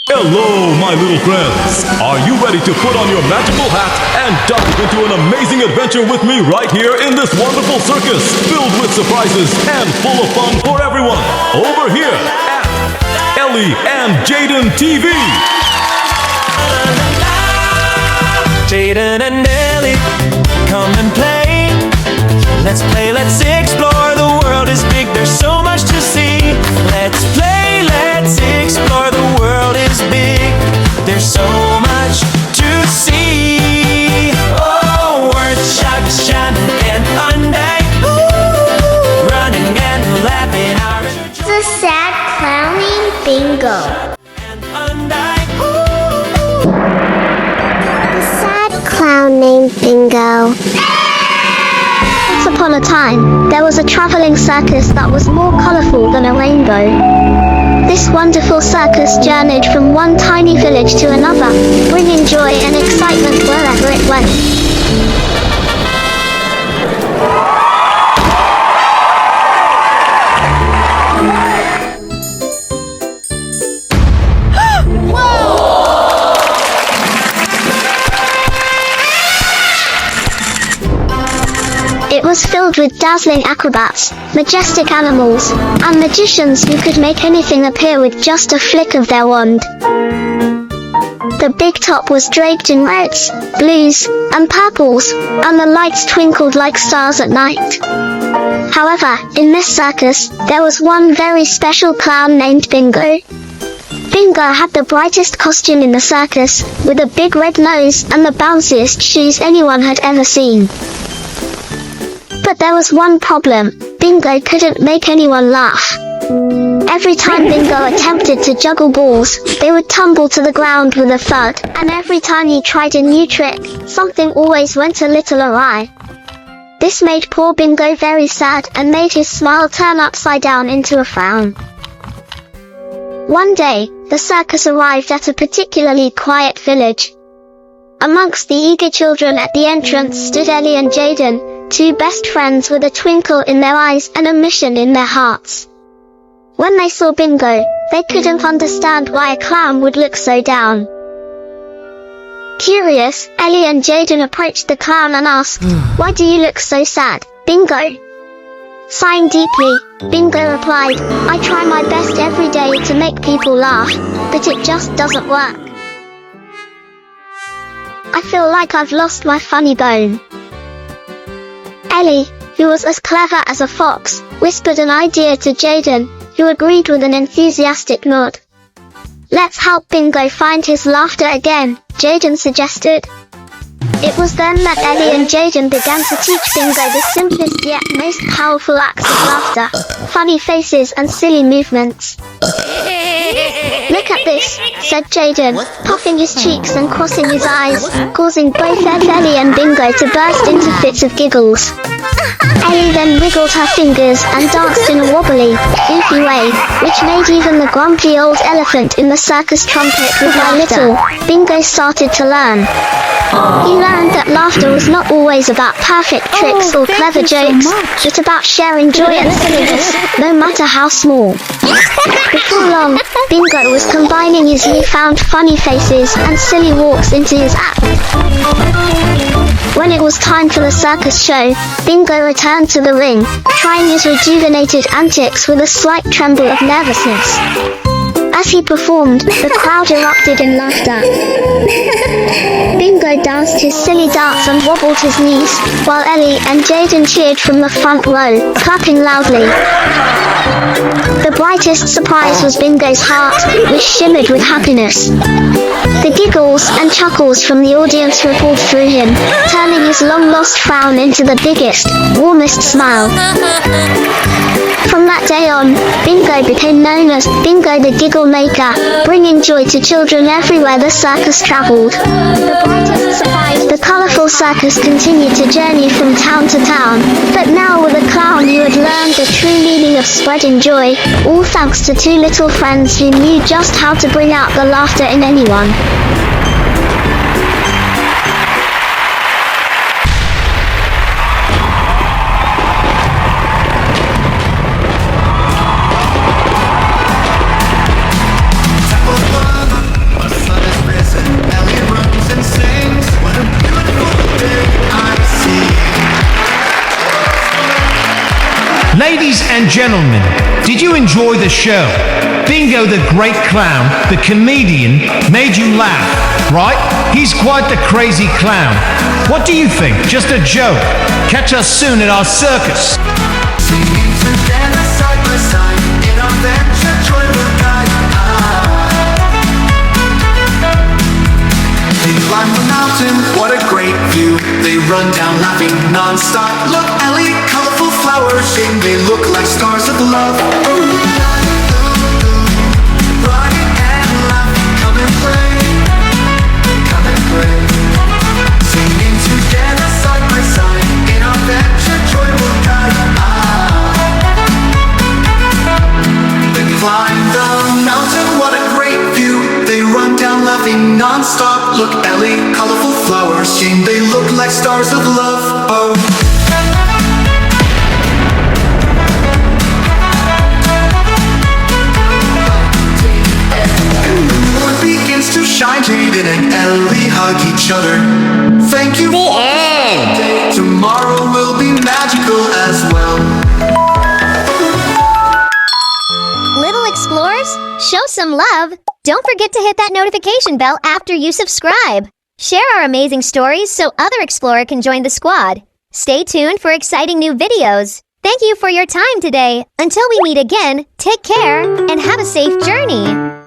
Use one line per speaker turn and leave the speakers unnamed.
Hello, my little friends. Are you ready to put on your magical hat and dive into an amazing adventure with me right here in this wonderful circus filled with surprises and full of fun for everyone? Over here at Ellie and Jayden TV.
Jaden and Ellie, come and play. Let's play, let's explore. The world is big, there's so much to see. Let's play, let's explore. The world is big, there's so much to see. Oh, words, shouts, chanting and Hyundai. Running and laughing our
The sad clowning bingo.
and Hyundai.
The sad clown named Bingo.
Once upon a time, there was a traveling circus that was more colorful than a rainbow. This wonderful circus journeyed from one tiny village to another, bringing joy and excitement wherever it went. It was filled with dazzling acrobats, majestic animals, and magicians who could make anything appear with just a flick of their wand. The big top was draped in reds, blues, and purples, and the lights twinkled like stars at night. However, in this circus, there was one very special clown named Bingo. Bingo had the brightest costume in the circus, with a big red nose and the bounciest shoes anyone had ever seen. But there was one problem. Bingo couldn't make anyone laugh. Every time Bingo attempted to juggle balls, they would tumble to the ground with a thud, and every time he tried a new trick, something always went a little awry. This made poor Bingo very sad and made his smile turn upside down into a frown. One day, the circus arrived at a particularly quiet village. Amongst the eager children at the entrance stood Ellie and Jayden, two best friends with a twinkle in their eyes and a mission in their hearts. When they saw Bingo, they couldn't understand why a clown would look so down. Curious, Ellie and Jayden approached the clown and asked, "Why do you look so sad, Bingo?" Sighing deeply, Bingo replied, "I try my best every day to make people laugh, but it just doesn't work. I feel like I've lost my funny bone." Ellie, who was as clever as a fox, whispered an idea to Jaden, who agreed with an enthusiastic nod. "Let's help Bingo find his laughter again," Jaden suggested. It was then that Ellie and Jayden began to teach Bingo the simplest yet most powerful acts of laughter, funny faces and silly movements. "Look at this," said Jaden, puffing his cheeks and crossing his eyes, causing both Ellie and Bingo to burst into fits of giggles. Ellie then wiggled her fingers and danced in a wobbly, goofy way, which made even the grumpy old elephant in the circus trumpet with little. Bingo started to learn. He learned that laughter was not always about perfect tricks or clever jokes, but about sharing joy and silliness, no matter how small. Before long, Bingo was combining his newfound funny faces and silly walks into his act. When it was time for the circus show, Bingo returned to the ring, trying his rejuvenated antics with a slight tremble of nervousness. As he performed, the crowd erupted in laughter. Bingo danced his silly dance and wobbled his knees, while Ellie and Jayden cheered from the front row, clapping loudly. The brightest surprise was Bingo's heart, which shimmered with happiness. The giggles and chuckles from the audience rippled through him, turning his long-lost frown into the biggest, warmest smile. From that day on, Bingo became known as Bingo the Giggle Maker, bringing joy to children everywhere the circus traveled. The brightest surprise, the colorful circus continued to journey from town to town, but now with a clown who had learned the true meaning of spreading joy, all thanks to two little friends who knew just how to bring out the laughter in anyone.
Ladies and gentlemen, did you enjoy the show? Bingo the Great Clown, the comedian, made you laugh, right? He's quite the crazy clown. What do you think? Just a joke? Catch us soon at our circus.
Singing together side by side in our venture, joy will guide. They climb the mountain, what a great view. They run down laughing non-stop. Look, Ellie, colorful flowers shade. They look like stars of love. Running and laughing, come and play. Come and play. Singing together side by side in our venture, joy will guide. They climb the mountain, what a great view. They run down laughing non-stop. Look, Ellie, colorful flowers shine. They look like stars of love. Oh. The moon begins to shine. Jaden and Ellie hug each other. Thank you for today. Tomorrow will be magical as well.
Little explorers, show some love. Don't forget to hit that notification bell after you subscribe. Share our amazing stories so other explorers can join the squad. Stay tuned for exciting new videos. Thank you for your time today. Until we meet again, take care and have a safe journey.